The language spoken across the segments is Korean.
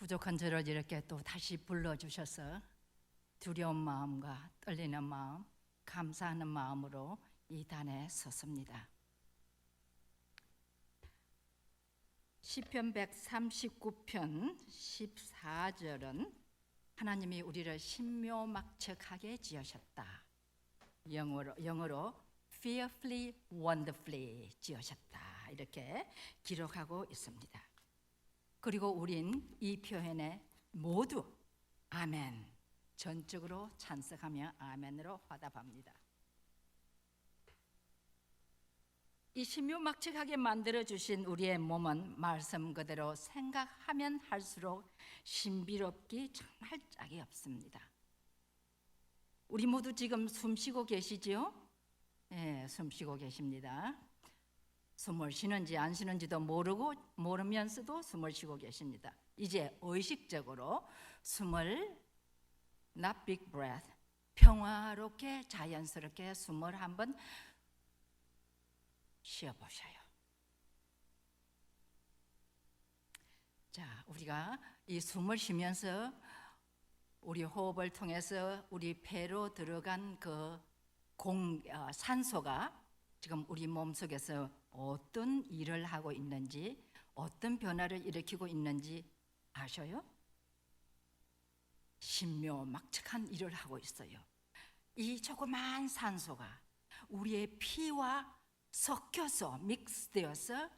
부족한 저를 이렇게 또 다시 불러주셔서 두려운 마음과 떨리는 마음, 감사하는 마음으로 이 단에 섰습니다. 시편 139편 14절은 하나님이 우리를 신묘막측하게 지으셨다. 영어로 fearfully, wonderfully 지으셨다. 이렇게 기록하고 있습니다. 그리고 우린 이 표현에 모두 아멘, 전적으로 찬성하며 아멘으로 화답합니다. 이 신묘막측하게 만들어주신 우리의 몸은 말씀 그대로 생각하면 할수록 신비롭기 정말 짝이 없습니다. 우리 모두 지금 숨쉬고 계시지요? 네, 숨쉬고 계십니다. 숨을 쉬는지 안 쉬는지도 모르면서도 숨을 쉬고 계십니다. 이제 의식적으로 숨을 not big breath, 평화롭게 자연스럽게 숨을 한번 쉬어보셔요. 자, 우리가 이 숨을 쉬면서 우리 호흡을 통해서 우리 폐로 들어간 그 산소가 지금 우리 몸속에서 어떤 일을 하고 있는지, 어떤 변화를 일으키고 있는지 아셔요? 신묘막측한 일을 하고 있어요. 이 조그만 산소가 우리의 피와 섞여서 믹스되어서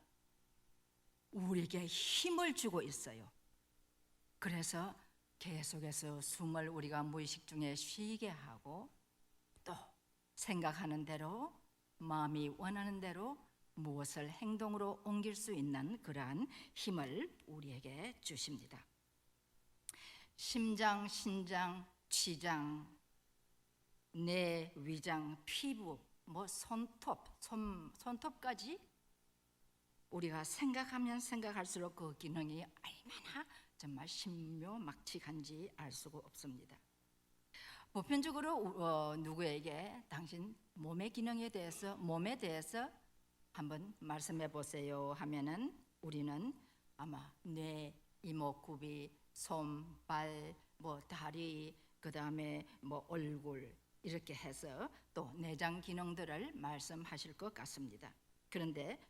우리에게 힘을 주고 있어요. 그래서 계속해서 숨을 우리가 무의식 중에 쉬게 하고 또 생각하는 대로 마음이 원하는 대로 무엇을 행동으로 옮길 수 있는 그러한 힘을 우리에게 주십니다. 심장, 신장, 췌장, 뇌, 위장, 피부, 손톱까지 우리가 생각하면 생각할수록 그 기능이 얼마나 정말 신묘막측한지 알 수가 없습니다. 보편적으로 누구에게 당신 몸의 기능에 대해서, 몸에 대해서 한번 말씀해 보세요 하면은 우리는 아마 뇌, 이목구비, 손, 발, 다리, 그 다음에 얼굴 이렇게 해서 또 내장 기능들을 말씀하실 것 같습니다. 그런데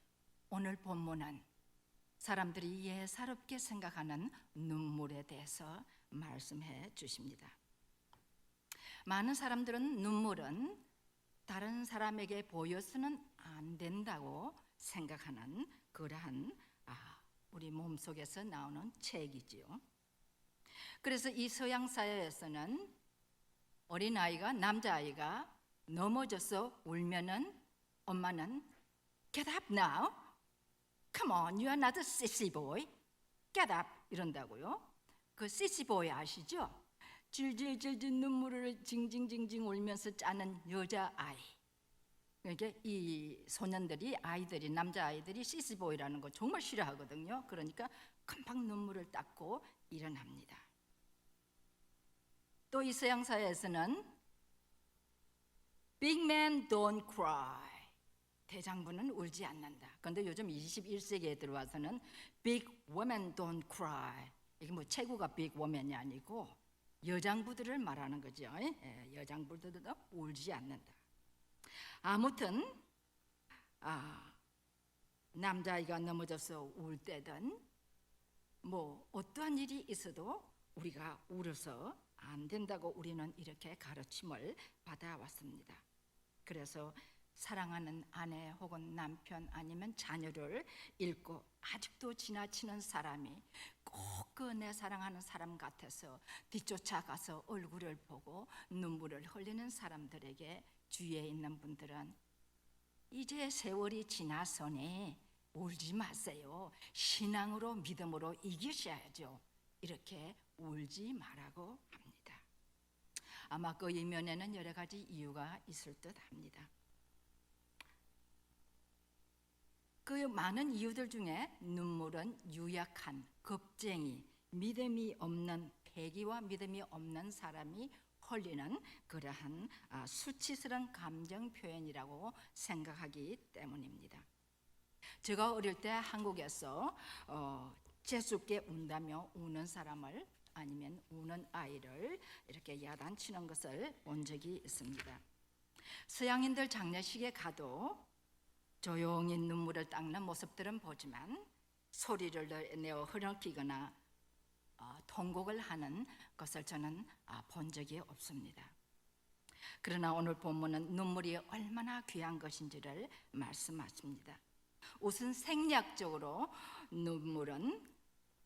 오늘 본문은 사람들이 예사롭게 생각하는 눈물에 대해서 말씀해 주십니다. 많은 사람들은 눈물은 다른 사람에게 보여서는 안 된다고 생각하는 그러한 우리 몸속에서 나오는 책이지요. 그래서 이 서양 사회에서는 어린아이가, 남자아이가 넘어져서 울면은 엄마는 Get up now, come on, you are not a sissy boy, get up 이런다고요. 그 sissy boy 아시죠? 질질질질 눈물을 징징징징 울면서 짜는 여자아이. 그러니까 이 소년들이, 아이들이, 남자아이들이 sissy boy라는 거 정말 싫어하거든요. 그러니까 금방 눈물을 닦고 일어납니다. 또 이 서양 사회에서는 Big men don't cry, 대장부는 울지 않는다. 그런데 요즘 21세기에 들어와서는 Big women don't cry, 이게 체구가 Big woman이 아니고 여장부들을 말하는 거죠. 여장부들도 울지 않는다. 아무튼 남자아이가 넘어져서 울 때든 어떠한 일이 있어도 우리가 울어서 안 된다고 우리는 이렇게 가르침을 받아왔습니다. 그래서 사랑하는 아내 혹은 남편 아니면 자녀를 잃고 아직도 지나치는 사람이 꼭 그 내 사랑하는 사람 같아서 뒤쫓아가서 얼굴을 보고 눈물을 흘리는 사람들에게 주위에 있는 분들은 이제 세월이 지나서니 울지 마세요. 신앙으로, 믿음으로 이기셔야죠. 이렇게 울지 말라고 합니다. 아마 그 이면에는 여러 가지 이유가 있을 듯 합니다. 그 많은 이유들 중에 눈물은 유약한, 겁쟁이, 믿음이 없는, 패기와 믿음이 없는 사람이 흘리는 그러한 수치스러운 감정 표현이라고 생각하기 때문입니다. 제가 어릴 때 한국에서 재수없게 운다며 우는 사람을 아니면 우는 아이를 이렇게 야단치는 것을 본 적이 있습니다. 서양인들 장례식에 가도 조용히 눈물을 닦는 모습들은 보지만 소리를 내어 흐느끼거나 통곡을 하는 것을 저는 본 적이 없습니다. 그러나 오늘 본문은 눈물이 얼마나 귀한 것인지를 말씀하십니다. 우선 생략적으로 눈물은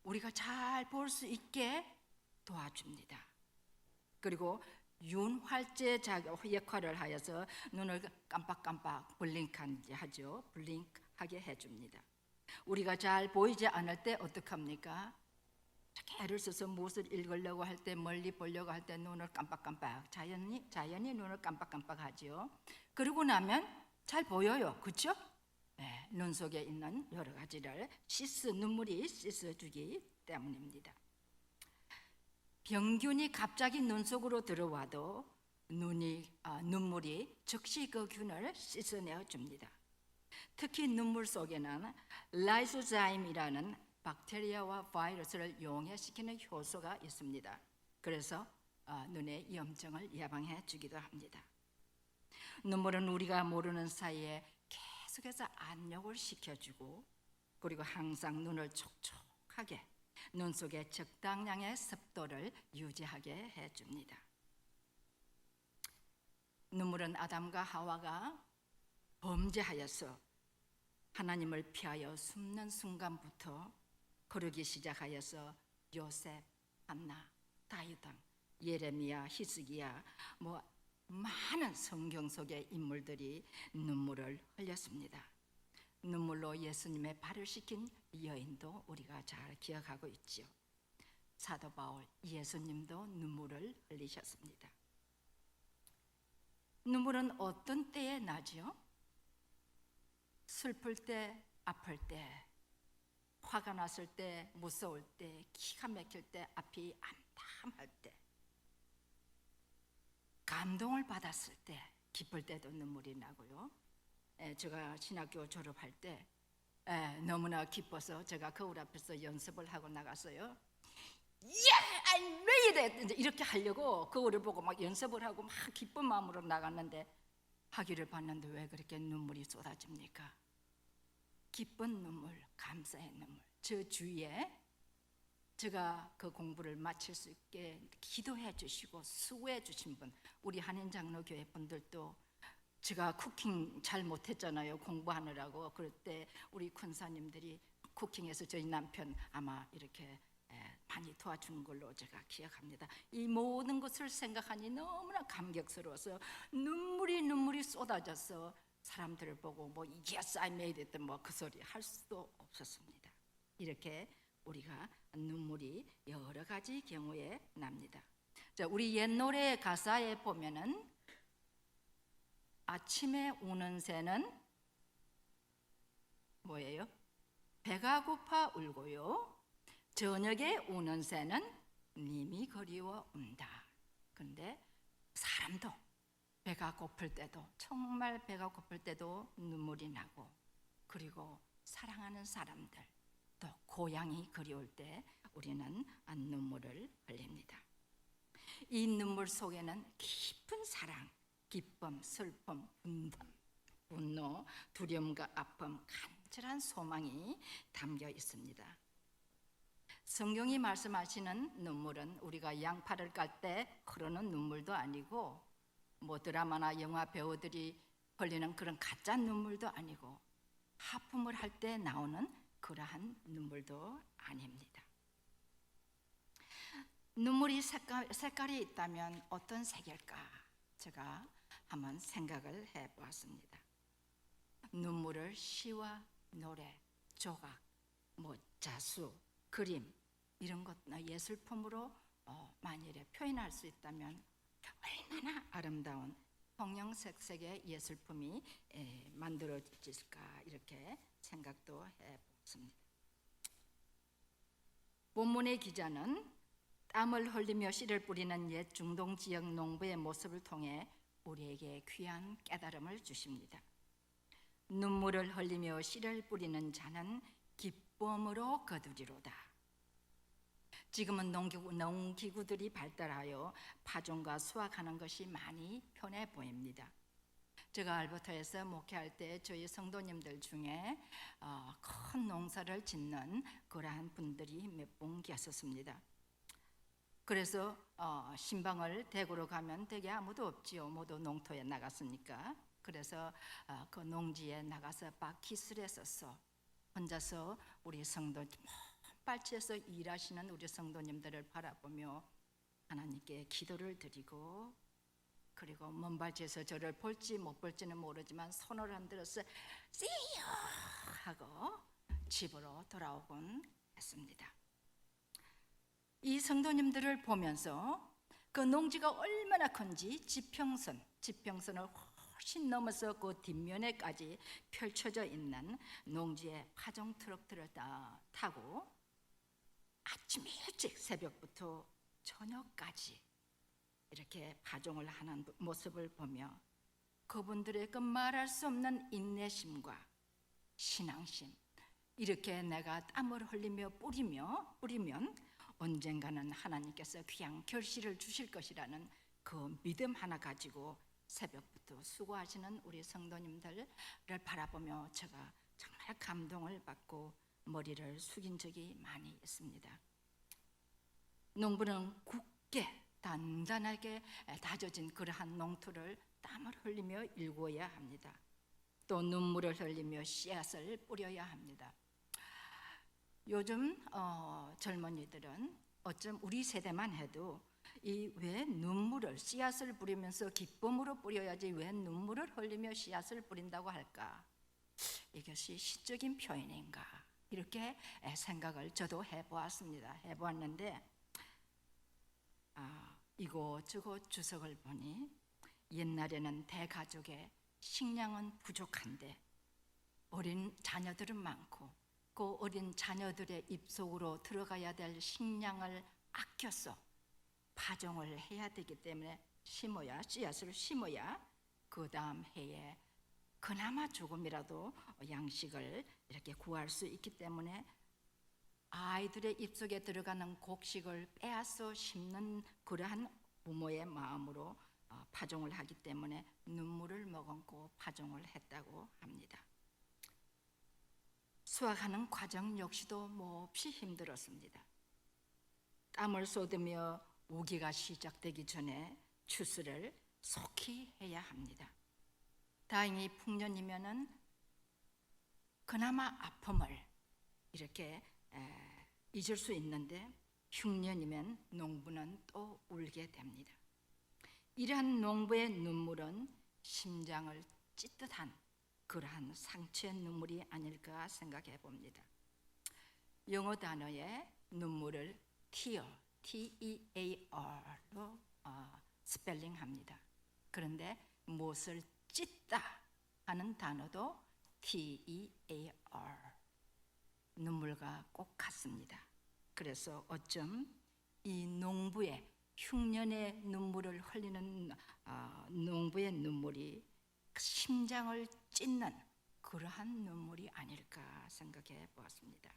우리가 잘 볼 수 있게 도와줍니다. 그리고 윤활제 역할을 하여서 눈을 깜빡깜빡 블링크하게 해줍니다. 우리가 잘 보이지 않을 때 어떡합니까? 애를 써서 무엇을 읽으려고 할 때, 멀리 보려고 할 때 눈을 깜빡깜빡, 자연히 눈을 깜빡깜빡하지요. 그러고 나면 잘 보여요, 그렇죠? 네, 눈 속에 있는 여러 가지를 눈물이 씻어주기 때문입니다. 병균이 갑자기 눈 속으로 들어와도 눈물이 즉시 그 균을 씻어내어 줍니다. 특히 눈물 속에는 라이소자임이라는 박테리아와 바이러스를 용해시키는 효소가 있습니다. 그래서 눈의 염증을 예방해 주기도 합니다. 눈물은 우리가 모르는 사이에 계속해서 안력을 시켜주고, 그리고 항상 눈을 촉촉하게, 눈 속에 적당량의 습도를 유지하게 해줍니다. 눈물은 아담과 하와가 범죄하여서 하나님을 피하여 숨는 순간부터 거르기 시작하여서 요셉, 한나, 다윗 등 예레미야, 히스기야, 많은 성경 속의 인물들이 눈물을 흘렸습니다. 눈물로 예수님의 발을 씻긴 여인도 우리가 잘 기억하고 있죠. 사도 바울, 예수님도 눈물을 흘리셨습니다. 눈물은 어떤 때에 나죠? 슬플 때, 아플 때, 화가 났을 때, 무서울 때, 기가 막힐 때, 앞이 암담할 때, 감동을 받았을 때, 기쁠 때도 눈물이 나고요. 제가 신학교 졸업할 때 너무나 기뻐서 제가 거울 앞에서 연습을 하고 나갔어요. I made it! 이렇게 하려고 거울을 보고 막 연습을 하고 막 기쁜 마음으로 나갔는데, 학위를 받는데 왜 그렇게 눈물이 쏟아집니까? 기쁜 눈물, 감사의 눈물. 저 주위에 제가 그 공부를 마칠 수 있게 기도해 주시고 수고해 주신 분, 우리 한인장로교회 분들도, 제가 쿠킹 잘 못했잖아요, 공부하느라고. 그럴 때 우리 권사님들이 쿠킹에서 저희 남편 아마 이렇게 많이 도와주는 걸로 제가 기억합니다. 이 모든 것을 생각하니 너무나 감격스러워서 눈물이 쏟아져서 사람들을 보고 Yes, I made it 그 소리 할 수도 없었습니다. 이렇게 우리가 눈물이 여러 가지 경우에 납니다. 자, 우리 옛 노래 가사에 보면은 아침에 우는 새는 뭐예요? 배가 고파 울고요. 저녁에 우는 새는 님이 그리워 운다. 근데 사람도 배가 고플 때도, 정말 배가 고플 때도 눈물이 나고, 그리고 사랑하는 사람들, 또 고향이 그리울 때 우리는 눈물을 흘립니다. 이 눈물 속에는 깊은 사랑, 기쁨, 슬픔, 분노, 두려움과 아픔, 간절한 소망이 담겨 있습니다. 성경이 말씀하시는 눈물은 우리가 양파를 깔 때 흐르는 눈물도 아니고, 드라마나 영화 배우들이 흘리는 그런 가짜 눈물도 아니고, 하품을 할 때 나오는 그러한 눈물도 아닙니다. 눈물이 색깔이 있다면 어떤 색일까? 제가 한번 생각을 해보았습니다. 눈물을 시와 노래, 조각, 자수, 그림, 이런 것 예술품으로 만일에 표현할 수 있다면 얼마나 아름다운 형형색색의 예술품이 만들어질까, 이렇게 생각도 해봤습니다. 본문의 기자는 땀을 흘리며 씨를 뿌리는 옛 중동 지역 농부의 모습을 통해 우리에게 귀한 깨달음을 주십니다. 눈물을 흘리며 씨를 뿌리는 자는 기쁨으로 거두리로다. 지금은 농기구들이 발달하여 파종과 수확하는 것이 많이 편해 보입니다. 제가 알버타에서 목회할 때 저희 성도님들 중에 큰 농사를 짓는 그러한 분들이 몇 분 계셨습니다. 그래서 신방을 대구로 가면 대개 아무도 없지요. 모두 농토에 나갔으니까. 그래서 그 농지에 나가서 밭기술에 서서 혼자서 우리 성도 빨치에서 일하시는 우리 성도님들을 바라보며 하나님께 기도를 드리고, 그리고 먼 발치에서 저를 볼지 못 볼지는 모르지만 손을 흔들어서 See you! 하고 집으로 돌아오곤 했습니다. 이 성도님들을 보면서 그 농지가 얼마나 큰지 지평선을 훨씬 넘어서 그 뒷면에까지 펼쳐져 있는 농지의 파종 트럭들을 타고 아침 일찍 새벽부터 저녁까지 이렇게 파종을 하는 모습을 보며 그분들의 그 말할 수 없는 인내심과 신앙심, 이렇게 내가 땀을 흘리며 뿌리면 언젠가는 하나님께서 귀한 결실을 주실 것이라는 그 믿음 하나 가지고 새벽부터 수고하시는 우리 성도님들을 바라보며 제가 정말 감동을 받고 머리를 숙인 적이 많이 있습니다. 농부는 굳게 단단하게 다져진 그러한 농토를 땀을 흘리며 일구어야 합니다. 또 눈물을 흘리며 씨앗을 뿌려야 합니다. 요즘 젊은이들은 어쩜 우리 세대만 해도 이 왜 눈물을 씨앗을 뿌리면서 기쁨으로 뿌려야지 왜 눈물을 흘리며 씨앗을 뿌린다고 할까? 이것이 시적인 표현인가? 이렇게 생각을 저도 해보았는데 이곳저곳 주석을 보니 옛날에는 대가족의 식량은 부족한데 어린 자녀들은 많고 그 어린 자녀들의 입속으로 들어가야 될 식량을 아껴서 파종을 해야 되기 때문에 씨앗을 심어야 그 다음 해에 그나마 조금이라도 양식을 이렇게 구할 수 있기 때문에 아이들의 입속에 들어가는 곡식을 빼앗아 심는 그러한 부모의 마음으로 파종을 하기 때문에 눈물을 머금고 파종을 했다고 합니다. 수확하는 과정 역시도 몹시 힘들었습니다. 땀을 쏟으며 우기가 시작되기 전에 추수를 속히 해야 합니다. 다행히 풍년이면은 그나마 아픔을 이렇게 잊을 수 있는데 흉년이면 농부는 또 울게 됩니다. 이러한 농부의 눈물은 심장을 찢듯한 그러한 상처의 눈물이 아닐까 생각해 봅니다. 영어 단어의 눈물을 T-E-A-R로 스펠링합니다. 그런데 무엇을 찢다 하는 단어도 T-E-A-R, 눈물과 꼭 같습니다. 그래서 어쩜 이 농부의 흉년의 눈물을 흘리는 농부의 눈물이 심장을 찢는 그러한 눈물이 아닐까 생각해 보았습니다.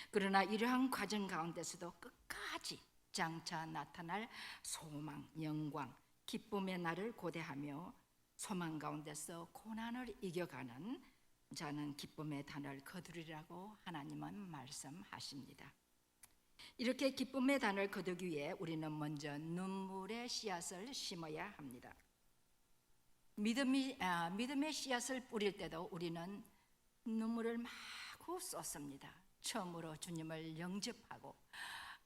그러나 이러한 과정 가운데서도 끝까지 장차 나타날 소망, 영광, 기쁨의 날을 고대하며 소망 가운데서 고난을 이겨가는 자는 기쁨의 단을 거두리라고 하나님은 말씀하십니다. 이렇게 기쁨의 단을 거두기 위해 우리는 먼저 눈물의 씨앗을 심어야 합니다. 믿음의 씨앗을 뿌릴 때도 우리는 눈물을 마구 쏟습니다. 처음으로 주님을 영접하고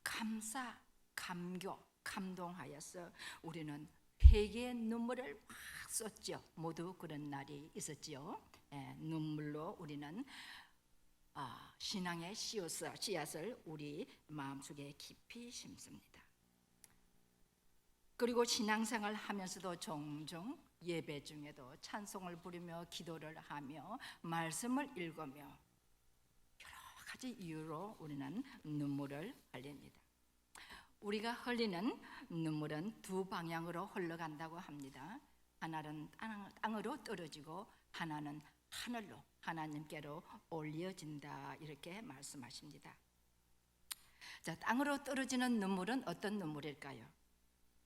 감사, 감교, 감동하여서 우리는 회개의 눈물을 막 쏟죠. 모두 그런 날이 있었지요. 눈물로 우리는 신앙의 씨앗을 우리 마음속에 깊이 심습니다. 그리고 신앙생활 하면서도 종종 예배 중에도 찬송을 부르며 기도를 하며 말씀을 읽으며 여러 가지 이유로 우리는 눈물을 흘립니다. 우리가 흘리는 눈물은 두 방향으로 흘러간다고 합니다. 하나는 땅으로 떨어지고 하나는 하늘로 하나님께로 올려진다, 이렇게 말씀하십니다. 자, 땅으로 떨어지는 눈물은 어떤 눈물일까요?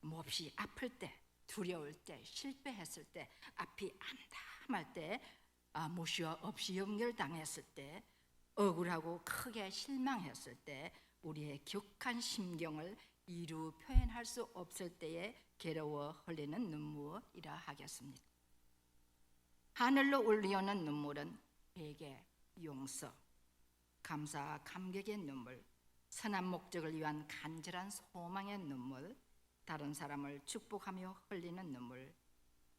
몹시 아플 때, 두려울 때, 실패했을 때, 앞이 암담할 때, 무시 없이 연결당했을 때, 억울하고 크게 실망했을 때, 우리의 격한 심경을 이루 표현할 수 없을 때에 괴로워 흘리는 눈물이라 하겠습니다. 하늘로 올리오는 눈물은 회개, 용서, 감사와 감격의 눈물, 선한 목적을 위한 간절한 소망의 눈물, 다른 사람을 축복하며 흘리는 눈물,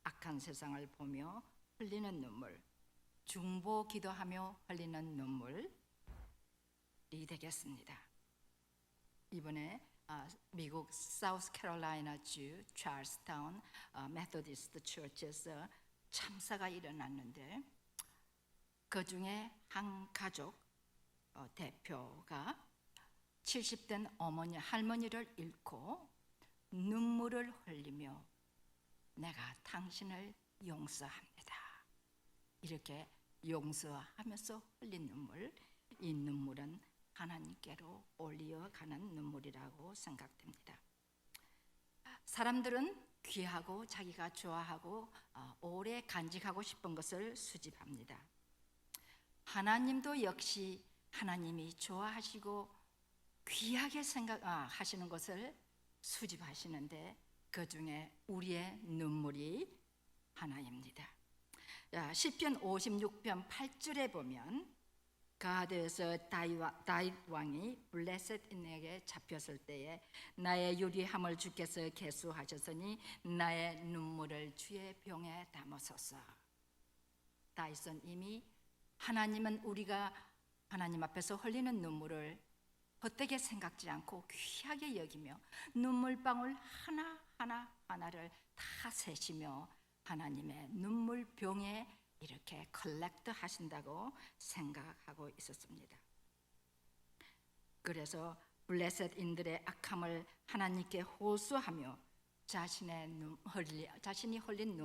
악한 세상을 보며 흘리는 눈물, 중보 기도하며 흘리는 눈물이 되겠습니다. 이번에 미국 사우스캐롤라이나 주 찰스타운 메소디스트 처치에서 참사가 일어났는데 그 중에 한 가족 대표가 70된 어머니 할머니를 잃고 눈물을 흘리며 내가 당신을 용서합니다. 이렇게 용서하면서 흘린 눈물, 이 눈물은 하나님께로 올려가는 눈물이라고 생각됩니다. 사람들은 귀하고 자기가 좋아하고 오래 간직하고 싶은 것을 수집합니다. 하나님도 역시 하나님이 좋아하시고 귀하게 생각하시는 것을 수집하시는데 그 중에 우리의 눈물이 하나입니다. 시편 56편 8절에 보면 가드에서 다윗 왕이 블레셋인에게 잡혔을 때에 나의 유리함을 주께서 계수하셨으니 나의 눈물을 주의 병에 담으소서. 다윗은 이미 하나님은 우리가 하나님 앞에서 흘리는 눈물을 헛되게 생각지 않고 귀하게 여기며 눈물방울 하나를 다 세시며 하나님의 눈물병에 이렇게 컬렉트 하신다고 생각하고 있었습니다. 그래서 블레셋인들의 악함을 하나님께 호소하며 자신이 흘린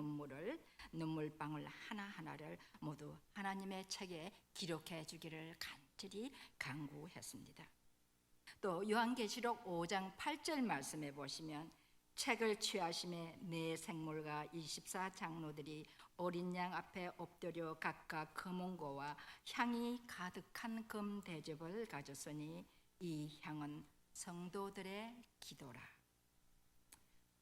눈물방울 하나하나를 모두 하나님의 책에 기록해 주기를 간절히 간구했습니다. 또 요한계시록 5장 8절 말씀에 보시면 책을 취하심에 네 생물과 24장로들이 어린 양 앞에 엎드려 각각 금은고와 향이 가득한 금 대접을 가졌으니 이 향은 성도들의 기도라.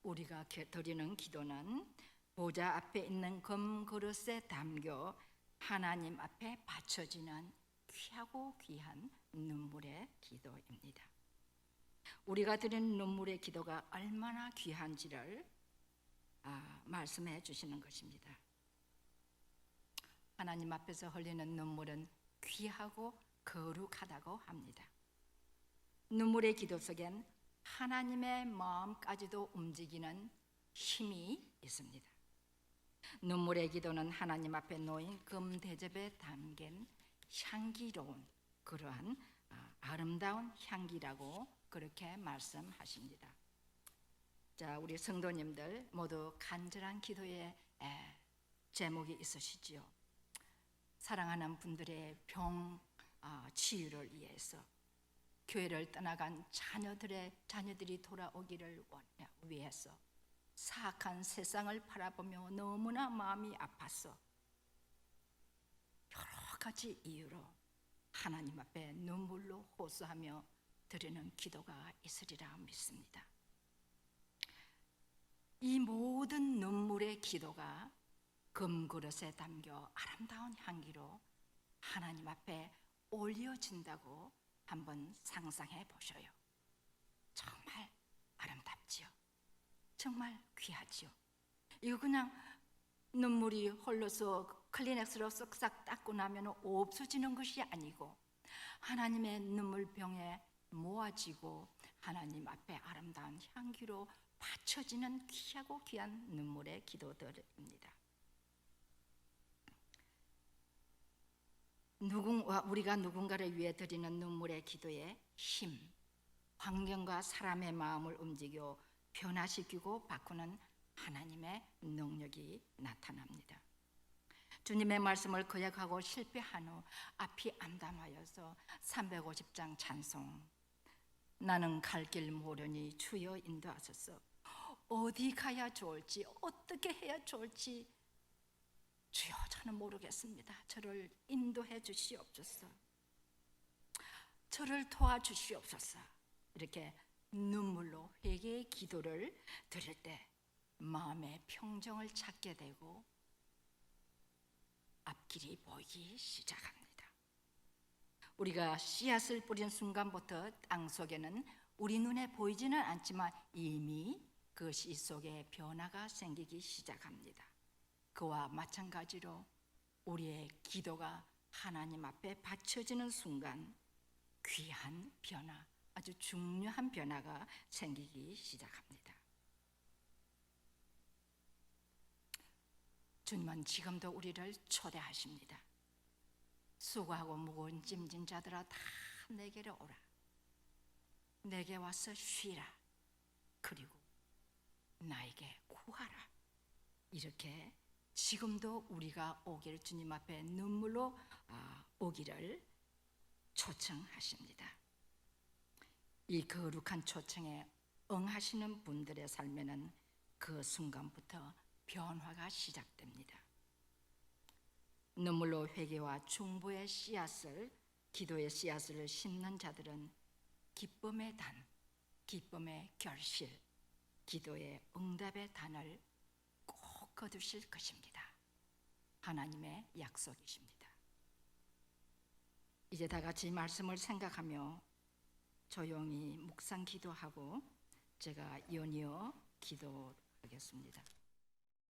우리가 드리는 기도는 보좌 앞에 있는 금 그릇에 담겨 하나님 앞에 바쳐지는 귀하고 귀한 눈물의 기도입니다. 우리가 드리는 눈물의 기도가 얼마나 귀한지를 말씀해 주시는 것입니다. 하나님 앞에서 흘리는 눈물은 귀하고 거룩하다고 합니다. 눈물의 기도 속엔 하나님의 마음까지도 움직이는 힘이 있습니다. 눈물의 기도는 하나님 앞에 놓인 금 대접에 담긴 향기로운 그러한 아름다운 향기라고 그렇게 말씀하십니다. 자, 우리 성도님들 모두 간절한 기도의 제목이 있으시지요. 사랑하는 분들의 병 치유를 위해서, 교회를 떠나간 자녀들이 돌아오기를 위해서, 사악한 세상을 바라보며 너무나 마음이 아파서 여러 가지 이유로 하나님 앞에 눈물로 호소하며 드리는 기도가 있으리라 믿습니다. 이 모든 눈물의 기도가 금그릇에 담겨 아름다운 향기로 하나님 앞에 올려진다고 한번 상상해 보셔요. 정말 아름답지요. 정말 귀하지요. 이거 그냥 눈물이 흘러서 클리넥스로 쓱싹 닦고 나면 없어지는 것이 아니고 하나님의 눈물병에 모아지고 하나님 앞에 아름다운 향기로 받쳐지는 귀하고 귀한 눈물의 기도들입니다. 우리가 누군가를 위해 드리는 눈물의 기도의 힘, 환경과 사람의 마음을 움직여 변화시키고 바꾸는 하나님의 능력이 나타납니다. 주님의 말씀을 거역하고 실패한 후 앞이 암담하여서 350장 찬송, 나는 갈 길 모르니 주여 인도하소서. 어디 가야 좋을지, 어떻게 해야 좋을지 주여 저는 모르겠습니다. 저를 인도해 주시옵소서. 저를 도와주시옵소서. 이렇게 눈물로 회개의 기도를 드릴 때 마음의 평정을 찾게 되고 앞길이 보이기 시작합니다. 우리가 씨앗을 뿌린 순간부터 땅 속에는 우리 눈에 보이지는 않지만 이미 그 씨 속에 변화가 생기기 시작합니다. 그와 마찬가지로 우리의 기도가 하나님 앞에 바쳐지는 순간 귀한 변화, 아주 중요한 변화가 생기기 시작합니다. 주님은 지금도 우리를 초대하십니다. 수고하고 무거운 짐진 자들아 다 내게로 오라. 내게 와서 쉬라. 그리고 나에게 구하라. 이렇게 지금도 우리가 오기를, 주님 앞에 눈물로 오기를 초청하십니다. 이 거룩한 초청에 응하시는 분들의 삶에는 그 순간부터 변화가 시작됩니다. 눈물로 회개와 중보의 씨앗을, 기도의 씨앗을 심는 자들은 기쁨의 단, 기쁨의 결실, 기도의 응답의 단을 꼭 거두실 것입니다. 하나님의 약속이십니다. 이제 다 같이 말씀을 생각하며 조용히 묵상 기도하고 제가 연이어 기도하겠습니다.